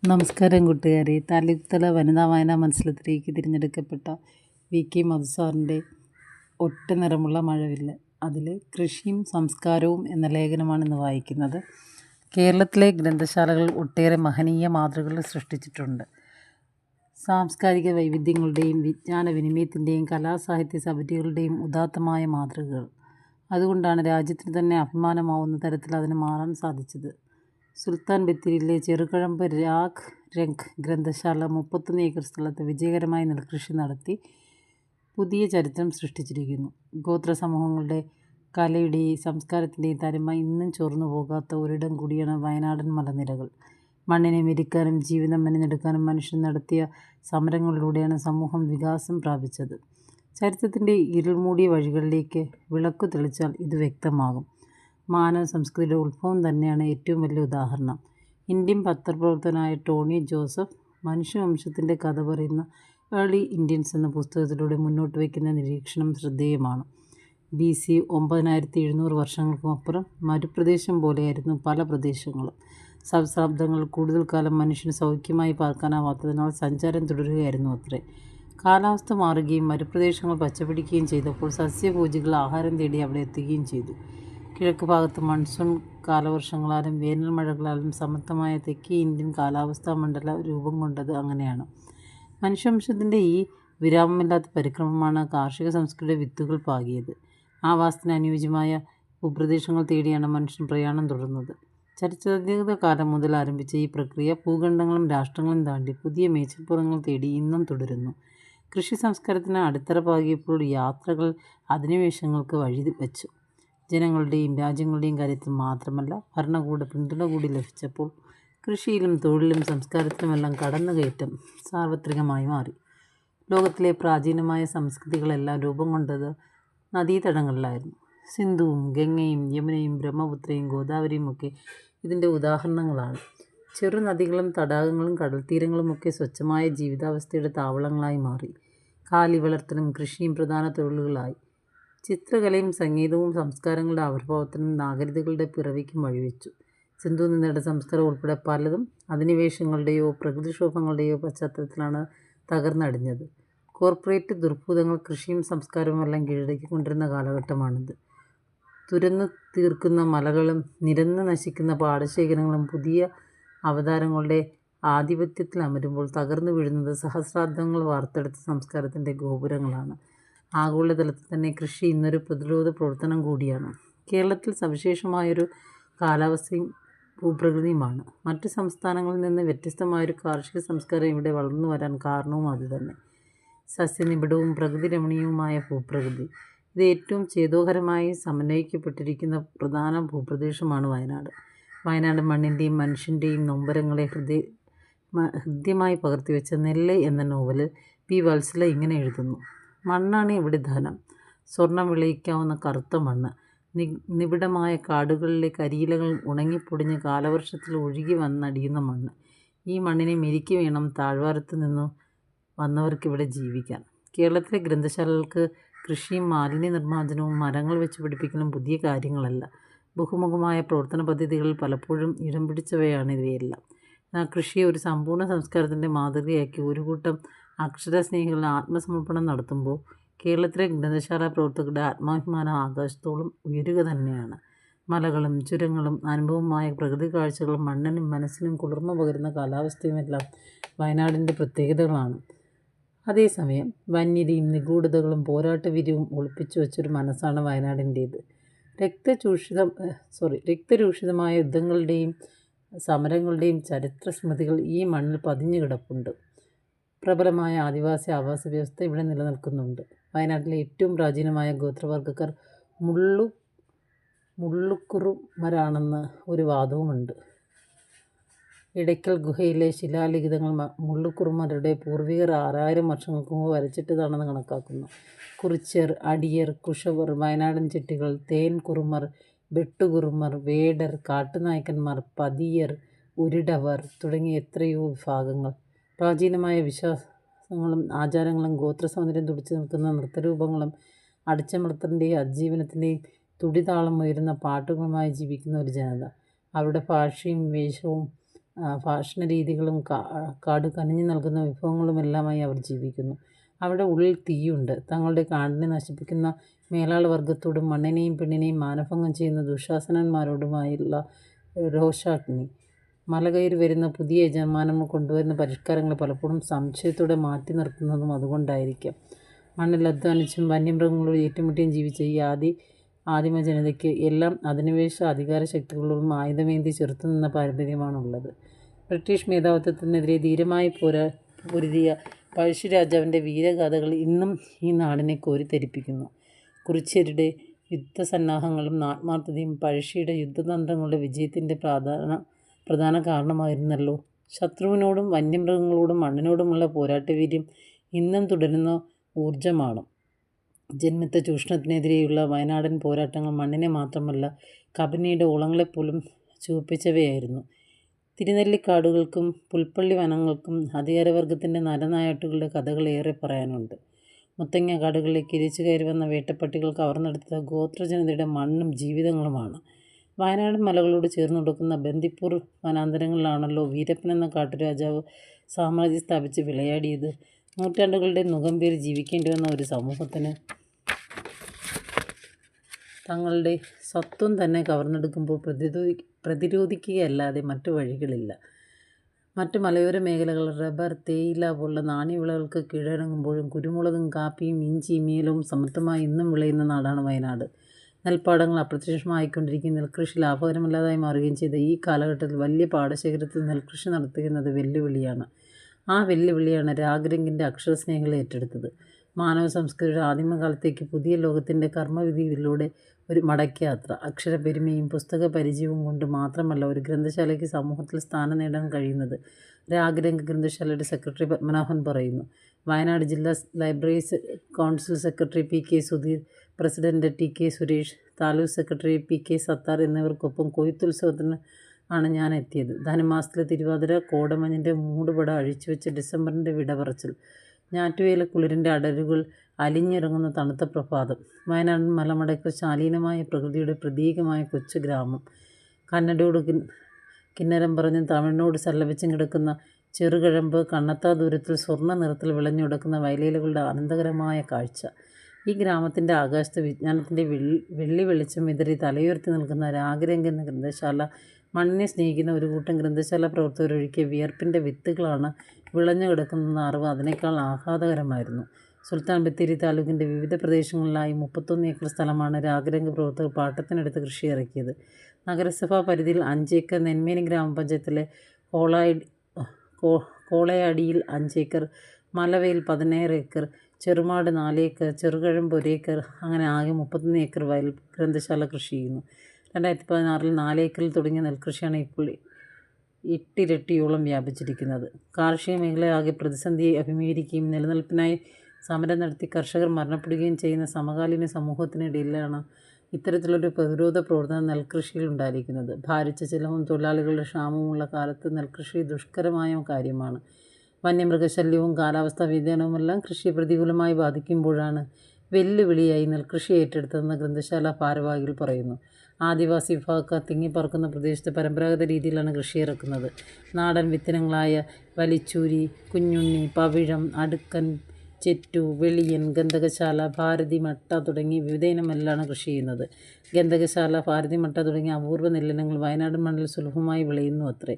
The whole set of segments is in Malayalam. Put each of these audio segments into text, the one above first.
നമസ്കാരം കൂട്ടുകാരെ. താലൂക്ക് തല വനിതാ വായനാ മത്സരത്തിലേക്ക് തിരഞ്ഞെടുക്കപ്പെട്ട വി.കെ. മധുസാറിൻ്റെ ഒറ്റ നിറമുള്ള മഴവില്ല്, അതിൽ കൃഷിയും സംസ്കാരവും എന്ന ലേഖനമാണ് ഇന്ന് വായിക്കുന്നത്. കേരളത്തിലെ ഗ്രന്ഥശാലകൾ ഒട്ടേറെ മഹനീയ മാതൃകകൾ സൃഷ്ടിച്ചിട്ടുണ്ട്. സാംസ്കാരിക വൈവിധ്യങ്ങളുടെയും വിജ്ഞാന വിനിമയത്തിൻ്റെയും കലാസാഹിത്യ സമിതികളുടെയും ഉദാത്തമായ മാതൃകകൾ. അതുകൊണ്ടാണ് രാജ്യത്തിന് തന്നെ അഭിമാനമാവുന്ന തരത്തിൽ അതിന് മാറാൻ സാധിച്ചത്. സുൽത്താൻ ബത്തേരിയിലെ ചെറുകഴമ്പ് രാഗ് രംഗ് ഗ്രന്ഥശാല 31 ഏക്കർ സ്ഥലത്ത് വിജയകരമായി നെൽകൃഷി നടത്തി പുതിയ ചരിത്രം സൃഷ്ടിച്ചിരിക്കുന്നു. ഗോത്ര സമൂഹങ്ങളുടെ കലയുടെയും സംസ്കാരത്തിൻ്റെയും തനിമ ഇന്നും ചോർന്നു പോകാത്ത ഒരിടം കൂടിയാണ് വയനാടൻ മലനിരകൾ. മണ്ണിനെ മെരുക്കാനും ജീവിതം മെനഞ്ഞെടുക്കാനും മനുഷ്യൻ നടത്തിയ സമരങ്ങളിലൂടെയാണ് സമൂഹം വികാസം പ്രാപിച്ചത്. ചരിത്രത്തിൻ്റെ ഇരുൾമൂടിയ വഴികളിലേക്ക് വിളക്കു തെളിച്ചാൽ ഇത് വ്യക്തമാകും. മാനവ സംസ്കൃതിയുടെ ഉത്ഭവം തന്നെയാണ് ഏറ്റവും വലിയ ഉദാഹരണം. ഇന്ത്യൻ പത്രപ്രവർത്തകനായ ടോണി ജോസഫ് മനുഷ്യവംശത്തിൻ്റെ കഥ പറയുന്ന ഏർലി ഇന്ത്യൻസ് എന്ന പുസ്തകത്തിലൂടെ മുന്നോട്ട് വയ്ക്കുന്ന നിരീക്ഷണം ശ്രദ്ധേയമാണ്. BC 9700 വർഷങ്ങൾക്കുമപ്പുറം മരുപ്രദേശം പോലെയായിരുന്നു പല പ്രദേശങ്ങളും. സഹസ്രാബ്ദങ്ങൾ കൂടുതൽ കാലം മനുഷ്യന് സൗഖ്യമായി പാർക്കാനാവാത്തതിനാൽ സഞ്ചാരം തുടരുകയായിരുന്നു അത്രേ. കാലാവസ്ഥ മാറുകയും മരുപ്രദേശങ്ങൾ പച്ചപിടിക്കുകയും ചെയ്തപ്പോൾ സസ്യഭോജികൾ ആഹാരം തേടി അവിടെ എത്തുകയും ചെയ്തു. കിഴക്ക് ഭാഗത്ത് മൺസൂൺ കാലവർഷങ്ങളാലും വേനൽ മഴകളാലും സമർത്ഥമായ തെക്കേ ഇന്ത്യൻ കാലാവസ്ഥാ മണ്ഡല രൂപം കൊണ്ടത് അങ്ങനെയാണ്. മനുഷ്യവംശത്തിൻ്റെ ഈ വിരാമമില്ലാത്ത പരിക്രമമാണ് കാർഷിക സംസ്കൃതിയുടെ വിത്തുകൾ പാകിയത്. ആവാസത്തിന് അനുയോജ്യമായ ഭൂപ്രദേശങ്ങൾ തേടിയാണ് മനുഷ്യൻ പ്രയാണം തുടർന്നത്. ചരിത്രാതീത കാലം മുതൽ ആരംഭിച്ച ഈ പ്രക്രിയ ഭൂഖണ്ഡങ്ങളും രാഷ്ട്രങ്ങളും താണ്ടി പുതിയ മേച്ചിൽപ്പുറങ്ങൾ തേടി ഇന്നും തുടരുന്നു. കൃഷി സംസ്കാരത്തിന് അടിത്തറ പാകിയപ്പോൾ യാത്രകൾ അധിനിവേശങ്ങൾക്ക് വഴി വച്ചു. ജനങ്ങളുടെയും രാജ്യങ്ങളുടെയും കാര്യത്തിൽ മാത്രമല്ല, ഭരണകൂട പിന്തുണ കൂടി ലഭിച്ചപ്പോൾ കൃഷിയിലും തൊഴിലിലും സംസ്കാരത്തിലുമെല്ലാം കടന്നുകയറ്റം സാർവത്രികമായി മാറി. ലോകത്തിലെ പ്രാചീനമായ സംസ്കൃതികളെല്ലാം രൂപം കൊണ്ടത് നദീതടങ്ങളിലായിരുന്നു. സിന്ധുവും ഗംഗയും യമുനയും ബ്രഹ്മപുത്രയും ഗോദാവരിയും ഒക്കെ ഇതിൻ്റെ ഉദാഹരണങ്ങളാണ്. ചെറുനദികളും തടാകങ്ങളും കടൽത്തീരങ്ങളുമൊക്കെ സ്വച്ഛമായ ജീവിതാവസ്ഥയുടെ താവളങ്ങളായി മാറി. കാലി വളർത്തലും കൃഷിയും പ്രധാന തൊഴിലുകളായി. ചിത്രകലയും സംഗീതവും സംസ്കാരങ്ങളുടെ ആവിർഭാവത്തിനും നാഗരികതകളുടെ പിറവിക്കും വഴിവെച്ചു. സിന്ധു നദിയുടെ സംസ്കാരം ഉൾപ്പെടെ പലതും അധിനിവേശങ്ങളുടെയോ പ്രകൃതിക്ഷോഭങ്ങളുടെയോ പശ്ചാത്തലത്തിലാണ് തകർന്നടിഞ്ഞത്. കോർപ്പറേറ്റ് ദുർഭൂതങ്ങൾ കൃഷിയും സംസ്കാരവുമെല്ലാം കീഴടക്കിക്കൊണ്ടിരുന്ന കാലഘട്ടമാണിത്. തുരന്നു തീർക്കുന്ന മലകളും നിരന്ന് നശിക്കുന്ന പാടശേഖരങ്ങളും പുതിയ അവതാരങ്ങളുടെ ആധിപത്യത്തിൽ അമരുമ്പോൾ തകർന്നു വീഴുന്നത് സഹസ്രാബ്ദങ്ങൾ വാർത്തെടുത്ത സംസ്കാരത്തിൻ്റെ ഗോപുരങ്ങളാണ്. ആഗോളതലത്തിൽ തന്നെ കൃഷി ഇന്നൊരു പ്രതിരോധ പ്രവർത്തനം കൂടിയാണ്. കേരളത്തിൽ സവിശേഷമായൊരു കാലാവസ്ഥയും ഭൂപ്രകൃതിയുമാണ്. മറ്റ് സംസ്ഥാനങ്ങളിൽ നിന്ന് വ്യത്യസ്തമായൊരു കാർഷിക സംസ്കാരം ഇവിടെ വളർന്നു വരാൻ കാരണവും അതുതന്നെ. സസ്യനിബിഡവും പ്രകൃതിരമണീയവുമായ ഭൂപ്രകൃതി. ഇത് ഏറ്റവും ചേതോഹരമായി സമന്വയിക്കപ്പെട്ടിരിക്കുന്ന പ്രധാന ഭൂപ്രദേശമാണ് വയനാട്. വയനാട് മണ്ണിൻ്റെയും മനുഷ്യൻ്റെയും നൊമ്പരങ്ങളെ ഹൃദ്യമായി പകർത്തിവെച്ച നെല്ല് എന്ന നോവലിൽ P. വത്സല ഇങ്ങനെ എഴുതുന്നു: മണ്ണാണ് ഇവിടെ ധനം. സ്വർണം വിളയിക്കാവുന്ന കറുത്ത മണ്ണ്. നിബിഡമായ കാടുകളിലെ കരിയിലകൾ ഉണങ്ങിപ്പൊടിഞ്ഞ് കാലവർഷത്തിൽ ഒഴുകി വന്നടിയുന്ന മണ്ണ്. ഈ മണ്ണിനെ മെരുക്കി വേണം താഴ്വാരത്തു നിന്നു വന്നവർക്കിവിടെ ജീവിക്കാൻ. കേരളത്തിലെ ഗ്രന്ഥശാലകൾക്ക് കൃഷിയും മാലിന്യ നിർമ്മാർജ്ജനവും മരങ്ങൾ വെച്ച് പിടിപ്പിക്കലും പുതിയ കാര്യങ്ങളല്ല. ബഹുമുഖമായ പ്രവർത്തന പദ്ധതികളിൽ പലപ്പോഴും ഇടം പിടിച്ചവയാണ് ഇവയെല്ലാം. എന്നാൽ കൃഷിയെ ഒരു സമ്പൂർണ്ണ സംസ്കാരത്തിൻ്റെ മാതൃകയാക്കി ഒരു കൂട്ടം അക്ഷരസ്നേഹികൾ ആത്മസമർപ്പണം നടത്തുമ്പോൾ കേരളത്തിലെ ഗ്രന്ഥശാല പ്രവർത്തകരുടെ ആത്മാഭിമാനം ആകാശത്തോളം ഉയരുക തന്നെയാണ്. മലകളും ചുരങ്ങളും അനുഭവമായ പ്രകൃതി കാഴ്ചകളും മണ്ണിനും മനസ്സിനും കുളിർമ പകരുന്ന കാലാവസ്ഥയുമെല്ലാം വയനാടിൻ്റെ പ്രത്യേകതകളാണ്. അതേസമയം വന്യതയും നിഗൂഢതകളും പോരാട്ടവീര്യവും ഒളിപ്പിച്ചു വച്ചൊരു മനസ്സാണ് വയനാടിൻ്റേത്. രക്തരൂഷിതമായ യുദ്ധങ്ങളുടെയും സമരങ്ങളുടെയും ചരിത്ര സ്മൃതികൾ ഈ മണ്ണിൽ പതിഞ്ഞു കിടപ്പുണ്ട്. പ്രബലമായ ആദിവാസി ആവാസ വ്യവസ്ഥ ഇവിടെ നിലനിൽക്കുന്നുണ്ട്. വയനാട്ടിലെ ഏറ്റവും പ്രാചീനമായ ഗോത്രവർഗ്ഗക്കാർ മുള്ളുക്കുറുമരാണെന്ന് ഒരു വാദവുമുണ്ട്. ഇടയ്ക്കൽ ഗുഹയിലെ ശിലാലിഖിതങ്ങൾ മുള്ളുക്കുറുമരുടെ പൂർവികർ 6000 വർഷങ്ങൾക്ക് മുമ്പ് വരച്ചിട്ടതാണെന്ന് കണക്കാക്കുന്നു. കുറിച്യർ, അടിയർ, കുശവർ, വയനാടൻ ചെട്ടികൾ, തേൻ കുറുമർ, വെട്ടുകുറുമർ, വേടർ, കാട്ടുനായ്ക്കന്മാർ, പതിയർ, ഉരിടവർ തുടങ്ങിയ എത്രയോ വിഭാഗങ്ങൾ. പ്രാചീനമായ വിശ്വാസങ്ങളും ആചാരങ്ങളും ഗോത്രസൗന്ദര്യം തുടിച്ചു നിൽക്കുന്ന നൃത്തരൂപങ്ങളും അടിച്ചമർത്തലിൻ്റെയും അതിജീവനത്തിൻ്റെയും തുടിതാളം ഉയരുന്ന പാട്ടുകളുമായി ജീവിക്കുന്ന ഒരു ജനത. അവരുടെ ഭാഷയും വേഷവും ഭക്ഷണ രീതികളും കാട് കനിഞ്ഞു നൽകുന്ന വിഭവങ്ങളുമെല്ലാമായി അവർ ജീവിക്കുന്നു. അവരുടെ ഉള്ളിൽ തീയുണ്ട്. തങ്ങളുടെ കാടിനെ നശിപ്പിക്കുന്ന മേലാള വർഗത്തോടും മണ്ണിനെയും പെണ്ണിനെയും മാനഭംഗം ചെയ്യുന്ന ദുശാസനന്മാരോടുമായുള്ള രോഷാഗ്നി. മലകയറി വരുന്ന പുതിയ യജമാനന്മാർ കൊണ്ടുവരുന്ന പരിഷ്കാരങ്ങൾ പലപ്പോഴും സംശയത്തോടെ മാറ്റി നിർത്തുന്നതും അതുകൊണ്ടായിരിക്കാം. മണ്ണിൽ അധ്വാനിച്ചും വന്യമൃഗങ്ങളോട് ഏറ്റുമുട്ടിയും ജീവിച്ച ഈ ആദിമ ജനതയ്ക്ക് എല്ലാം അധിനിവേശ അധികാര ശക്തികളോടും ആയുധമേന്തി ചെറുത്തുനിന്ന പാരമ്പര്യമാണുള്ളത്. ബ്രിട്ടീഷ് മേധാവിത്വത്തിനെതിരെ ധീരമായി പൊരുതിയ പഴശ്ശിരാജാവിൻ്റെ വീരഗാഥകൾ ഇന്നും ഈ നാടിനെ കോരിത്തരിപ്പിക്കുന്നു. കുറിച്യരുടെ യുദ്ധസന്നാഹങ്ങളും ആത്മാർത്ഥതയും പഴശ്ശിയുടെ യുദ്ധതന്ത്രങ്ങളുടെ വിജയത്തിൻ്റെ പ്രധാന കാരണമായിരുന്നല്ലോ. ശത്രുവിനോടും വന്യമൃഗങ്ങളോടും മണ്ണിനോടുമുള്ള പോരാട്ടവീര്യം ഇന്നും തുടരുന്ന ഊർജമാണ്. ജന്മിത്ത ചൂഷണത്തിനെതിരെയുള്ള വയനാടൻ പോരാട്ടങ്ങൾ മണ്ണിനെ മാത്രമല്ല കബനിയുടെ ഓളങ്ങളെപ്പോലും ചുവപ്പിച്ചവയായിരുന്നു. തിരുനെല്ലിക്കാടുകൾക്കും പുൽപ്പള്ളി വനങ്ങൾക്കും അധികാരവർഗത്തിൻ്റെ നരനായാട്ടുകളുടെ കഥകൾ ഏറെ പറയാനുണ്ട്. മുത്തങ്ങ കാടുകളിലേക്ക് ഇരച്ചു കയറി വന്ന വേട്ടപ്പട്ടികൾ കവർന്നെടുത്ത ഗോത്രജനതയുടെ മണ്ണും ജീവിതങ്ങളുമാണ്. വയനാടൻ മലകളോട് ചേർന്നുകൊടുക്കുന്ന ബന്ദിപ്പൂർ വനാന്തരങ്ങളിലാണല്ലോ വീരപ്പൻ എന്ന കാട്ടുരാജാവ് സാമ്രാജ്യം സ്ഥാപിച്ച് വിളയാടിയത്. നൂറ്റാണ്ടുകളുടെ മുഖം പേറി ജീവിക്കേണ്ടി വന്ന ഒരു സമൂഹത്തിന് തങ്ങളുടെ സത്വം തന്നെ കവർന്നെടുക്കുമ്പോൾ പ്രതിരോധിക്കുകയല്ലാതെ മറ്റു വഴികളില്ല. മറ്റ് മലയോര മേഖലകൾ റബ്ബർ, തേയില പോലുള്ള നാണ്യവിളകൾക്ക് കീഴടങ്ങുമ്പോഴും കുരുമുളകും കാപ്പിയും ഇഞ്ചിയും ഏലവും സമൃദ്ധമായി ഇന്നും വിളയുന്ന നാടാണ് വയനാട്. നെൽപ്പാടങ്ങൾ അപ്രത്യക്ഷമായിക്കൊണ്ടിരിക്കുകയും നെൽകൃഷി ലാഭകരമല്ലാതായി മാറുകയും ചെയ്ത ഈ കാലഘട്ടത്തിൽ വലിയ പാടശേഖരത്തിൽ നെൽകൃഷി നടത്തുന്നത് വെല്ലുവിളിയാണ്. ആ വെല്ലുവിളിയാണ് രാഗരംഗിൻ്റെ അക്ഷരസ്നേഹികൾ ഏറ്റെടുത്തത്. മാനവ സംസ്കൃതിയുടെ ആദിമകാലത്തേക്ക് പുതിയ ലോകത്തിൻ്റെ കർമ്മവിധിയിലൂടെ ഒരു മടക്കയാത്ര. അക്ഷരപ്പെരുമയും പുസ്തക പരിചയവും കൊണ്ട് മാത്രമല്ല ഒരു ഗ്രന്ഥശാലയ്ക്ക് സമൂഹത്തിൽ സ്ഥാനം നേടാൻ കഴിയുന്നത്. രാഗരംഗ ഗ്രന്ഥശാലയുടെ സെക്രട്ടറി പത്മനാഭൻ പറയുന്നു. വയനാട് ജില്ലാ library council secretary P K Sudheer, president T K Suresh, taluk secretary P K Sathar എന്നിവർക്കൊപ്പം കൊയ്ത്തുത്സവത്തിന് ആണ് ഞാൻ എത്തിയത്. ധനുമാസത്തിലെ തിരുവാതിര, കോടമഞ്ഞിൻ്റെ മൂടുപട അഴിച്ചുവെച്ച് ഡിസംബറിൻ്റെ വിടപറച്ചിൽ, ഞാറ്റുവേല കുളിരിൻ്റെ അടരുകൾ അലിഞ്ഞിറങ്ങുന്ന തണുത്ത പ്രഭാതം. വയനാടൻ മലമടക്കിൽ ശാലീനമായ പ്രകൃതിയുടെ പ്രതീകമായ കൊച്ചു ഗ്രാമം. കന്നഡയോട് കിന്നരം പറഞ്ഞ് തമിഴിനോട് സല്ലപിച്ചും കിടക്കുന്ന ചെറുകഴമ്പ്, കണ്ണത്താ ദൂരത്തിൽ സ്വർണ്ണ നിറത്തിൽ വിളഞ്ഞുകിടക്കുന്ന വയലേലകളുടെ ആനന്ദകരമായ കാഴ്ച. ഈ ഗ്രാമത്തിൻ്റെ ആകാശത്ത് വിജ്ഞാനത്തിൻ്റെ വെള്ളി വെളിച്ചം വിതറി തലയുയർത്തി നിൽക്കുന്ന രാഗരംഗ എന്ന ഗ്രന്ഥശാല മണ്ണിനെ സ്നേഹിക്കുന്ന ഒരു കൂട്ടം ഗ്രന്ഥശാല പ്രവർത്തകരൊഴുക്കിയ വിയർപ്പിൻ്റെ വിത്തുകളാണ് വിളഞ്ഞു കിടക്കുന്ന അറിവ് അതിനേക്കാൾ ആഹ്ലാദകരമായിരുന്നു. സുൽത്താൻ ബത്തേരി താലൂക്കിൻ്റെ വിവിധ പ്രദേശങ്ങളിലായി 31 ഏക്കർ സ്ഥലമാണ് രാഗരംഗ പ്രവർത്തകർ പാട്ടത്തിനെടുത്ത് കൃഷി ഇറക്കിയത്. നഗരസഭാ പരിധിയിൽ 5 ഏക്കർ, നെന്മേനി ഗ്രാമപഞ്ചായത്തിലെ കോളയാടിയിൽ 5 acre, Malavayil 16 acre, ചെറുമാട് 4 acre, ചെറുകഴമ്പ് 1 acre, അങ്ങനെ ആകെ 31 ഏക്കർ വയൽ ഗ്രന്ഥശാല കൃഷി ചെയ്യുന്നു. 2016 4 ഏക്കറിൽ തുടങ്ങിയ നെൽകൃഷിയാണ് ഇപ്പോൾ 8 ഇരട്ടിയോളം വ്യാപിച്ചിരിക്കുന്നത്. കാർഷിക മേഖല ആകെ പ്രതിസന്ധിയെ അഭിമുഖീകരിക്കുകയും നിലനിൽപ്പിനായി സമരം നടത്തി കർഷകർ മരണപ്പെടുകയും ചെയ്യുന്ന സമകാലീന സമൂഹത്തിനിടയിലാണ് ഇത്തരത്തിലൊരു പ്രതിരോധ പ്രവർത്തനം നെൽകൃഷിയിൽ ഉണ്ടായിരിക്കുന്നത്. ഭാരിച്ച ചിലവും തൊഴിലാളികളുടെ ക്ഷാമവുമുള്ള കാലത്ത് നെൽകൃഷി ദുഷ്കരമായ കാര്യമാണ്. വന്യമൃഗശല്യവും കാലാവസ്ഥാ വ്യതിയാനവുമെല്ലാം കൃഷിയെ പ്രതികൂലമായി ബാധിക്കുമ്പോഴാണ് വെല്ലുവിളിയായി നെൽകൃഷി ഏറ്റെടുത്തതെന്ന് ഗ്രന്ഥശാല ഭാരവാഹികൾ പറയുന്നു. ആദിവാസി വിഭാഗക്കാർ തിങ്ങിപ്പറക്കുന്ന പ്രദേശത്ത് പരമ്പരാഗത രീതിയിലാണ് കൃഷി ഇറക്കുന്നത്. നാടൻ വിത്തിനങ്ങളായ വലിച്ചൂരി, കുഞ്ഞുണ്ണി, പവിഴം, അടുക്കൻ, ചെറ്റു, വെളിയൻ, ഗന്ധകശാല, ഭാരതി മട്ട തുടങ്ങി വിവിധ ഇനം നെല്ലാണ് കൃഷി ചെയ്യുന്നത്. ഗന്ധകശാല, ഭാരതി മട്ട തുടങ്ങിയ അപൂർവ നെല്ലിനങ്ങൾ വയനാട് മണ്ണിൽ സുലഭമായി വിളയുന്നു അത്രേ.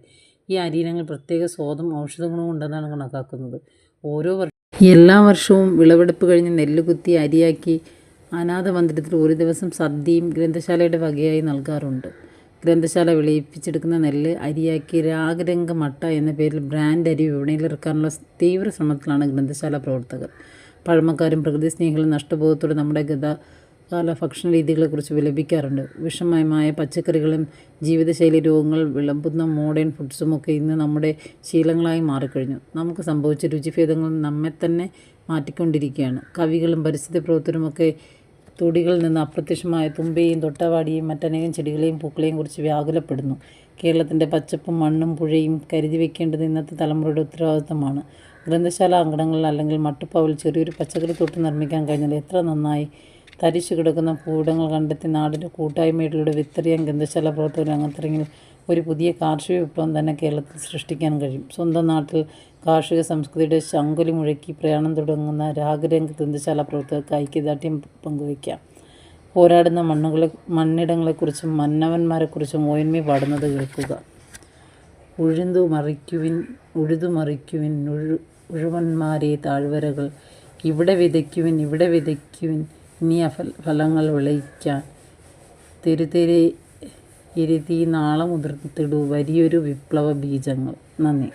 ഈ അരിയിനങ്ങൾ പ്രത്യേക സ്വാദും ഔഷധഗുണവും ഉണ്ടെന്നാണ് കണക്കാക്കുന്നത്. എല്ലാ വർഷവും വിളവെടുപ്പ് കഴിഞ്ഞ് നെല്ല് കുത്തി അരിയാക്കി അനാഥ മന്ദിരത്തിൽ ഒരു ദിവസം സദ്യയും ഗ്രന്ഥശാലയുടെ വകയായി നൽകാറുണ്ട്. ഗ്രന്ഥശാല വിളയിപ്പിച്ചെടുക്കുന്ന നെല്ല് അരിയാക്കി രാഗരംഗ മട്ട എന്ന പേരിൽ ബ്രാൻഡ് അരി വിപണിയിലിറക്കാനുള്ള തീവ്ര ശ്രമത്തിലാണ് ഗ്രന്ഥശാല പ്രവർത്തകർ. പഴമക്കാരും പ്രകൃതി സ്നേഹികളും നഷ്ടബോധത്തോടെ നമ്മുടെ ഗതകാല ഭക്ഷണ രീതികളെക്കുറിച്ച് വിലപിക്കാറുണ്ട്. വിഷമയമായ പച്ചക്കറികളും ജീവിതശൈലി രോഗങ്ങൾ വിളമ്പുന്ന മോഡേൺ ഫുഡ്സുമൊക്കെ ഇന്ന് നമ്മുടെ ശീലങ്ങളായി മാറിക്കഴിഞ്ഞു. നമുക്ക് സംഭവിച്ച രുചിഭേദങ്ങൾ നമ്മെ തന്നെ മാറ്റിക്കൊണ്ടിരിക്കുകയാണ്. കവികളും പരിസ്ഥിതി പ്രവർത്തകരുമൊക്കെ തൊടികളിൽ നിന്ന് അപ്രത്യക്ഷമായ തുമ്പയെയും തൊട്ടാവാടിയെയും മറ്റനേകം ചെടികളെയും പൂക്കളെയും കുറിച്ച് വ്യാകുലപ്പെടുന്നു. കേരളത്തിൻ്റെ പച്ചപ്പും മണ്ണും പുഴയും കരുതി വയ്ക്കേണ്ടത് ഇന്നത്തെ തലമുറയുടെ ഉത്തരവാദിത്തമാണ്. ഗ്രന്ഥശാല അങ്കണങ്ങളിൽ അല്ലെങ്കിൽ മട്ടുപ്പാവിൽ ചെറിയൊരു പച്ചക്കറി തോട്ടം നിർമ്മിക്കാൻ കഴിഞ്ഞാൽ എത്ര നന്നായി. തരിച്ചു കിടക്കുന്ന ഭൂയിടങ്ങൾ കണ്ടെത്തി നാടിൻ്റെ കൂട്ടായ്മയിലൂടെ വിത്തെറിയാൻ ഗ്രന്ഥശാല പ്രവർത്തകർ രംഗത്തിറങ്ങി ഒരു പുതിയ കാർഷിക വിപ്ലവം തന്നെ കേരളത്തിൽ സൃഷ്ടിക്കാൻ കഴിയും. സ്വന്തം നാട്ടിൽ കാർഷിക സംസ്കൃതിയുടെ ശംഖുലി മുഴക്കി പ്രയാണം തുടങ്ങുന്ന രാഗരംഗ് ഗ്രന്ഥശാല പ്രവർത്തകർക്ക് ഐക്യദാർഢ്യം പങ്കുവയ്ക്കാം. പോരാടുന്ന മണ്ണിടങ്ങളെക്കുറിച്ചും മന്നവന്മാരെക്കുറിച്ചും ONV പാടുന്നത് കേൾക്കുക. ഉഴുതുമറിക്കുവിൻ ഉഴുവന്മാരെ താഴ്വരകൾ, ഇവിടെ വിതയ്ക്കുവിൻ ഇനിയ ഫലങ്ങൾ വിളയിക്കാൻ, തെരുതെരെ എരുതി നാളെ മുതിർത്തിടൂ വലിയൊരു വിപ്ലവ ബീജങ്ങൾ. നന്ദി.